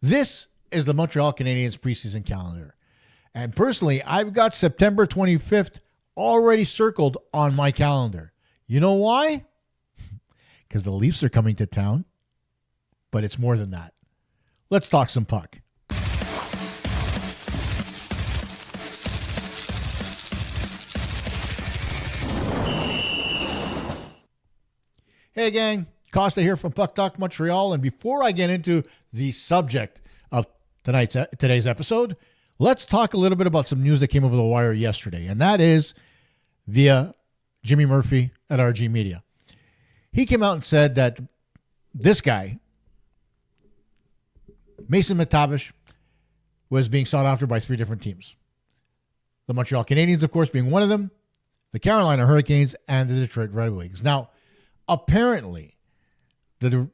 This is the Montreal Canadiens preseason calendar. And personally, I've got September 25th already circled on my calendar. You know why? Because the Leafs are coming to town. But it's more than that. Let's talk some puck. Hey gang, Kosta here from Puck Talk Montreal. And before I get into the subject of today's episode, let's talk a little bit about some news that came over the wire yesterday. And that is via Jimmy Murphy at RG Media. He came out and said that this guy, Mason Mactavish, was being sought after by 3 different teams. The Montreal Canadiens, of course, being one of them, the Carolina Hurricanes, and the Detroit Red Wings. Now, apparently, the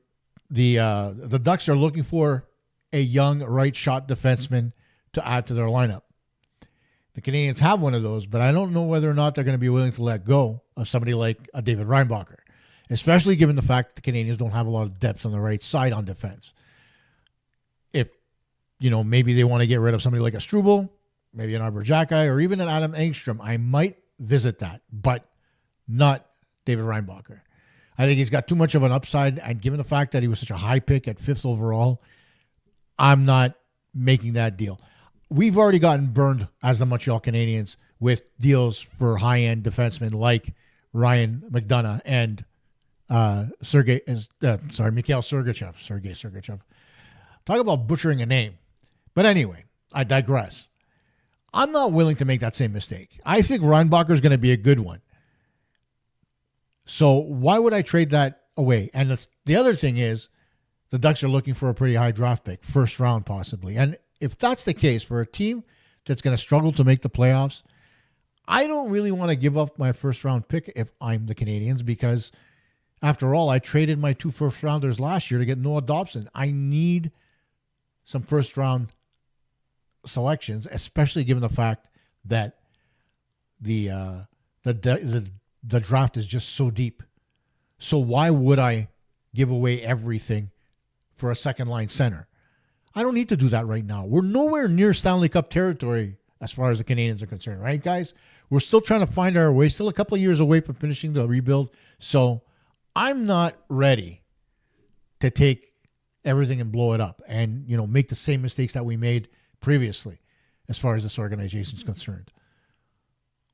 Ducks are looking for a young right-shot defenseman to add to their lineup. The Canadiens have one of those, but I don't know whether or not they're going to be willing to let go of somebody like a David Reinbacher, especially given the fact that the Canadiens don't have a lot of depth on the right side on defense. If, maybe they want to get rid of somebody like a Struble, maybe an Arbor Xhekaj, or even an Adam Engstrom, I might visit that, but not David Reinbacher. I think he's got too much of an upside, and given the fact that he was such a high pick at 5th overall, I'm not making that deal. We've already gotten burned as the Montreal Canadiens with deals for high-end defensemen like Ryan McDonough and Mikhail Sergachev. Sergei Sergachev. Talk about butchering a name. But anyway, I digress. I'm not willing to make that same mistake. I think Reinbacher is going to be a good one. So why would I trade that away? And the other thing is, the Ducks are looking for a pretty high draft pick, first round possibly. And if that's the case for a team that's going to struggle to make the playoffs, I don't really want to give up my first round pick if I'm the Canadiens, because after all, I traded my 2 first rounders last year to get Noah Dobson. I need some first round selections, especially given the fact that the draft is just so deep. So why would I give away everything for a second line center? I don't need to do that right now. We're nowhere near Stanley Cup territory as far as the Canadiens are concerned, right, guys? We're still trying to find our way, still a couple of years away from finishing the rebuild. So I'm not ready to take everything and blow it up and, make the same mistakes that we made previously as far as this organization is concerned.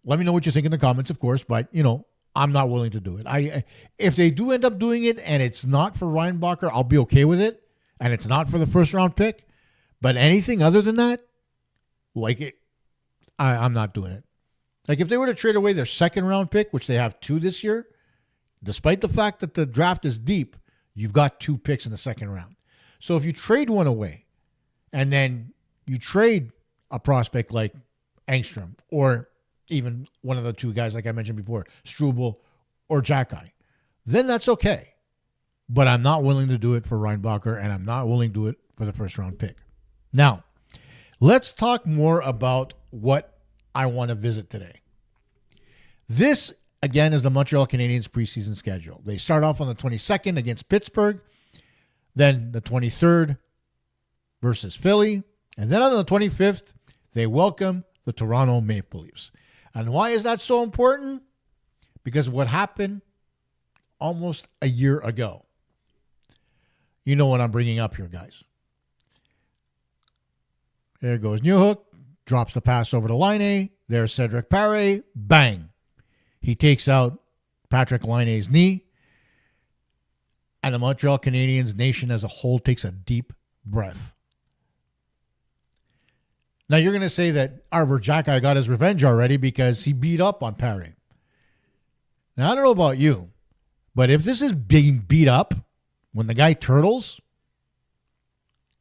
Let me know what you think in the comments, of course, but, I'm not willing to do it. If they do end up doing it and it's not for Reinbacher, I'll be okay with it. And it's not for the first round pick. But anything other than that, I'm not doing it. Like if they were to trade away their second round pick, which they have 2 this year, despite the fact that the draft is deep, you've got 2 picks in the second round. So if you trade one away and then you trade a prospect like Engstrom or even one of the 2 guys like I mentioned before, Struble or Xhekaj, then that's okay. But I'm not willing to do it for Reinbacher, and I'm not willing to do it for the first round pick. Now, let's talk more about what I want to visit today. This, again, is the Montreal Canadiens preseason schedule. They start off on the 22nd against Pittsburgh, then the 23rd versus Philly, and then on the 25th, they welcome the Toronto Maple Leafs. And why is that so important? Because of what happened almost a year ago. You know what I'm bringing up here, guys. There goes Newhook, drops the pass over to Laine. There's Cedric Paré. Bang. He takes out Patrik Laine's knee. And the Montreal Canadiens nation as a whole takes a deep breath. Now, you're going to say that Arbor Xhekaj got his revenge already because he beat up on Paré. Now, I don't know about you, but if this is being beat up when the guy turtles,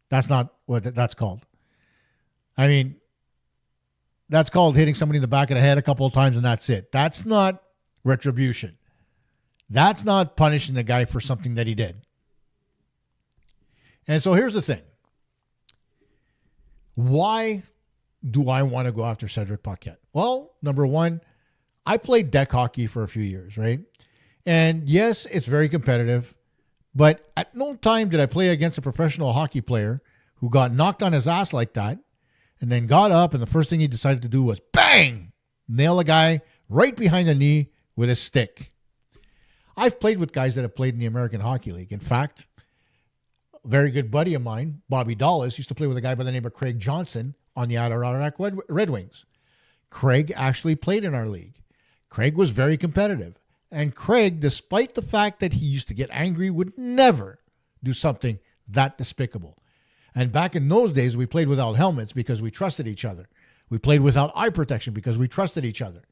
that's not what that's called. I mean, that's called hitting somebody in the back of the head a couple of times and that's it. That's not retribution. That's not punishing the guy for something that he did. And so here's the thing. Why do I want to go after Cedric Paquette? Well, number one, I played deck hockey for a few years, right? And yes, it's very competitive, but at no time did I play against a professional hockey player who got knocked on his ass like that and then got up, and the first thing he decided to do was bang, nail a guy right behind the knee with a stick. I've played with guys that have played in the American Hockey League. In fact, a very good buddy of mine, Bobby Dallas, used to play with a guy by the name of Craig Johnson on the Adirondack Red Wings. Craig actually played in our league. Craig was very competitive. And Craig, despite the fact that he used to get angry, would never do something that despicable. And back in those days, we played without helmets because we trusted each other. We played without eye protection because we trusted each other.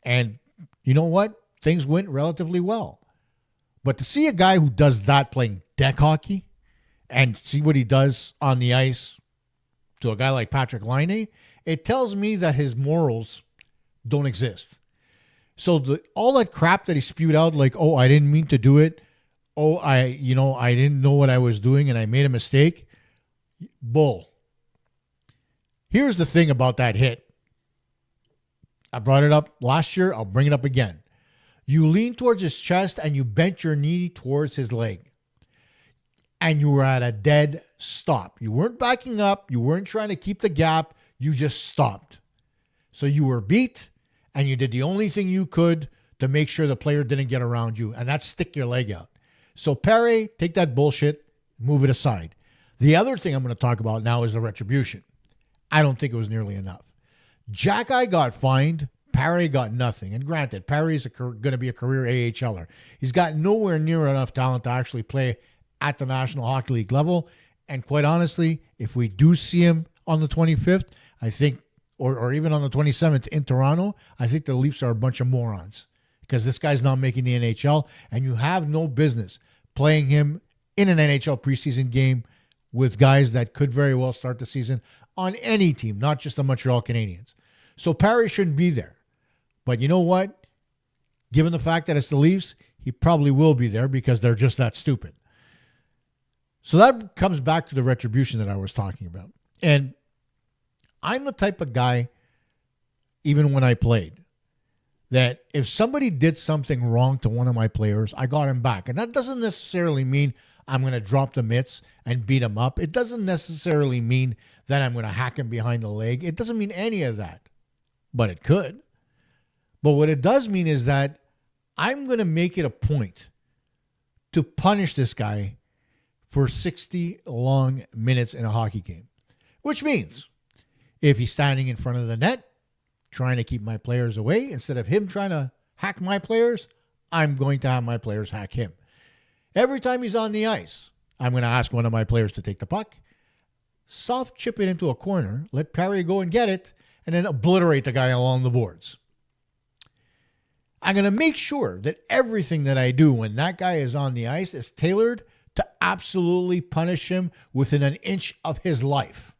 And you know what? Things went relatively well. But to see a guy who does that playing deck hockey and see what he does on the ice to a guy like Patrik Laine, it tells me that his morals don't exist. So all that crap that he spewed out, like, oh, I didn't mean to do it. Oh, I didn't know what I was doing and I made a mistake. Bull. Here's the thing about that hit. I brought it up last year. I'll bring it up again. You leaned towards his chest and you bent your knee towards his leg. And you were at a dead stop. You weren't backing up. You weren't trying to keep the gap. You just stopped. So you were beat and you did the only thing you could to make sure the player didn't get around you, and that's stick your leg out. So Perry, take that bullshit, move it aside. The other thing I'm going to talk about now is the retribution. I don't think it was nearly enough. Jack-Eye got fined. Perry got nothing. And granted, Perry's going to be a career AHLer. He's got nowhere near enough talent to actually play at the National Hockey League level. And quite honestly, if we do see him on the 25th, I think, or even on the 27th in Toronto, I think the Leafs are a bunch of morons because this guy's not making the NHL, and you have no business playing him in an NHL preseason game with guys that could very well start the season on any team, not just the Montreal Canadiens. So Perry shouldn't be there. But you know what? Given the fact that it's the Leafs, he probably will be there because they're just that stupid. So that comes back to the retribution that I was talking about. And I'm the type of guy, even when I played, that if somebody did something wrong to one of my players, I got him back. And that doesn't necessarily mean I'm going to drop the mitts and beat him up. It doesn't necessarily mean that I'm going to hack him behind the leg. It doesn't mean any of that. But it could. But what it does mean is that I'm going to make it a point to punish this guy for 60 long minutes in a hockey game. Which means if he's standing in front of the net, trying to keep my players away, instead of him trying to hack my players, I'm going to have my players hack him. Every time he's on the ice, I'm going to ask one of my players to take the puck, soft chip it into a corner, let Perry go and get it, and then obliterate the guy along the boards. I'm going to make sure that everything that I do when that guy is on the ice is tailored to absolutely punish him within an inch of his life.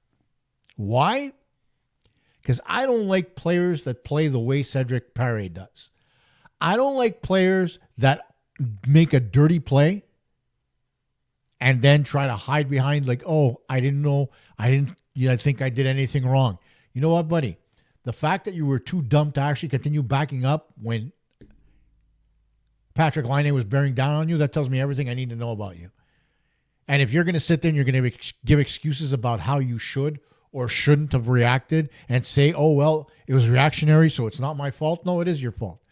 Why? Because I don't like players that play the way Cedric Perry does. I don't like players that make a dirty play and then try to hide behind like, oh, I didn't know, I think I did anything wrong. You know what, buddy? The fact that you were too dumb to actually continue backing up when Patrik Laine was bearing down on you, that tells me everything I need to know about you. And if you're going to sit there and you're going to give excuses about how you should or shouldn't have reacted and say, oh, well, it was reactionary, so it's not my fault. No, it is your fault.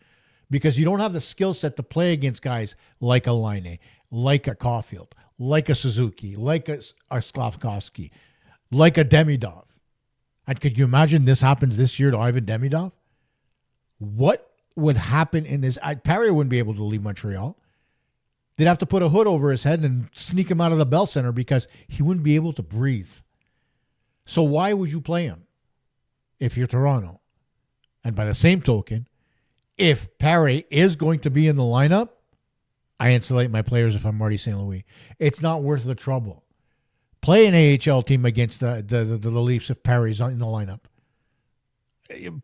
Because you don't have the skill set to play against guys like a Laine, like a Caulfield, like a Suzuki, like a Slavkovsky, like a Demidov. And could you imagine this happens this year to Ivan Demidov? What would happen in this? Perry wouldn't be able to leave Montreal. They'd have to put a hood over his head and sneak him out of the Bell Center because he wouldn't be able to breathe. So why would you play him if you're Toronto? And by the same token, if Perry is going to be in the lineup, I insulate my players if I'm Marty St. Louis. It's not worth the trouble. Play an AHL team against the Leafs if Perry's in the lineup.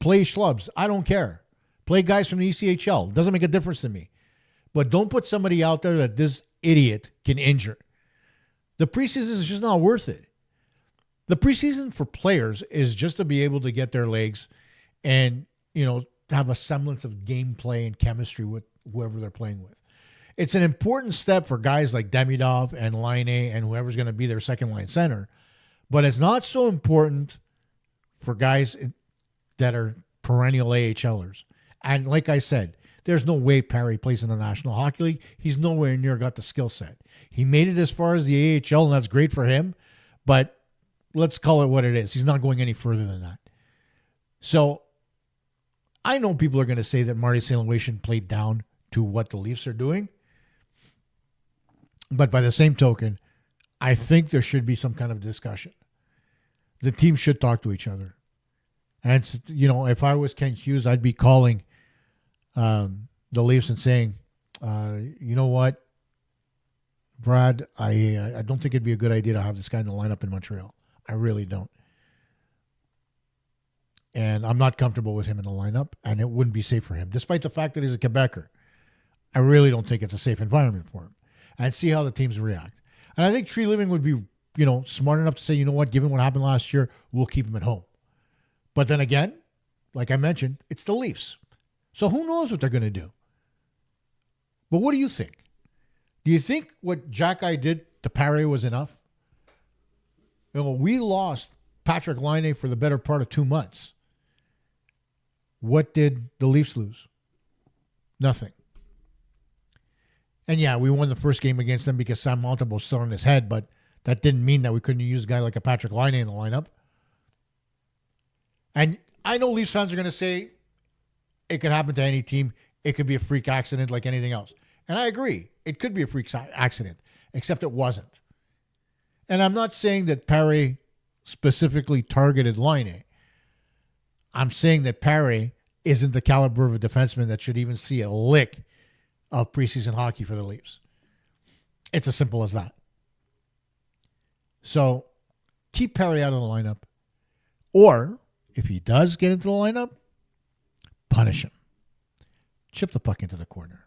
Play schlubs. I don't care. Play guys from the ECHL. Doesn't make a difference to me. But don't put somebody out there that this idiot can injure. The preseason is just not worth it. The preseason for players is just to be able to get their legs and, have a semblance of gameplay and chemistry with whoever they're playing with. It's an important step for guys like Demidov and Laine and whoever's going to be their second line center. But it's not so important for guys that are perennial AHLers. And like I said, there's no way Perry plays in the National Hockey League. He's nowhere near got the skill set. He made it as far as the AHL, and that's great for him. But let's call it what it is. He's not going any further than that. So I know people are going to say that Marty St. Louis shouldn't play down to what the Leafs are doing. But by the same token, I think there should be some kind of discussion. The team should talk to each other. And, if I was Ken Hughes, I'd be calling the Leafs and saying, you know what, Brad, I don't think it'd be a good idea to have this guy in the lineup in Montreal. I really don't. And I'm not comfortable with him in the lineup, and it wouldn't be safe for him, despite the fact that he's a Quebecer. I really don't think it's a safe environment for him. And see how the teams react. And I think Tree Living would be, smart enough to say, you know what, given what happened last year, we'll keep him at home. But then again, like I mentioned, it's the Leafs. So who knows what they're going to do? But what do you think? Do you think what Jack-Eye did to Paré was enough? We lost Patrik Laine for the better part of 2 months. What did the Leafs lose? Nothing. And yeah, we won the first game against them because Sam Montembeault was still on his head, but that didn't mean that we couldn't use a guy like a Patrik Laine in the lineup. And I know Leafs fans are going to say it could happen to any team. It could be a freak accident like anything else. And I agree. It could be a freak accident, except it wasn't. And I'm not saying that Paré specifically targeted Laine. I'm saying that Paré isn't the caliber of a defenseman that should even see a lick of preseason hockey for the Leafs. It's as simple as that. So keep Paré out of the lineup. Or if he does get into the lineup, punish him. Chip the puck into the corner.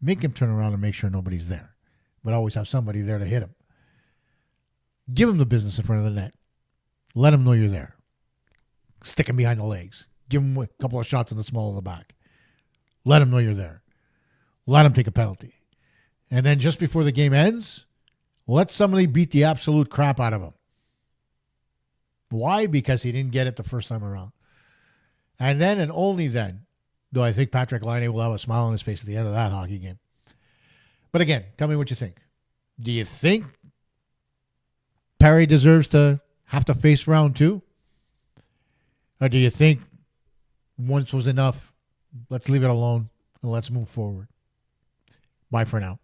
Make him turn around and make sure nobody's there. But always have somebody there to hit him. Give him the business in front of the net. Let him know you're there. Stick him behind the legs. Give him a couple of shots in the small of the back. Let him know you're there. Let him take a penalty. And then just before the game ends, let somebody beat the absolute crap out of him. Why? Because he didn't get it the first time around. And then and only then do I think Patrik Laine will have a smile on his face at the end of that hockey game. But again, tell me what you think. Do you think Paré deserves to have to face round 2? Or do you think once was enough, let's leave it alone and let's move forward? Bye for now.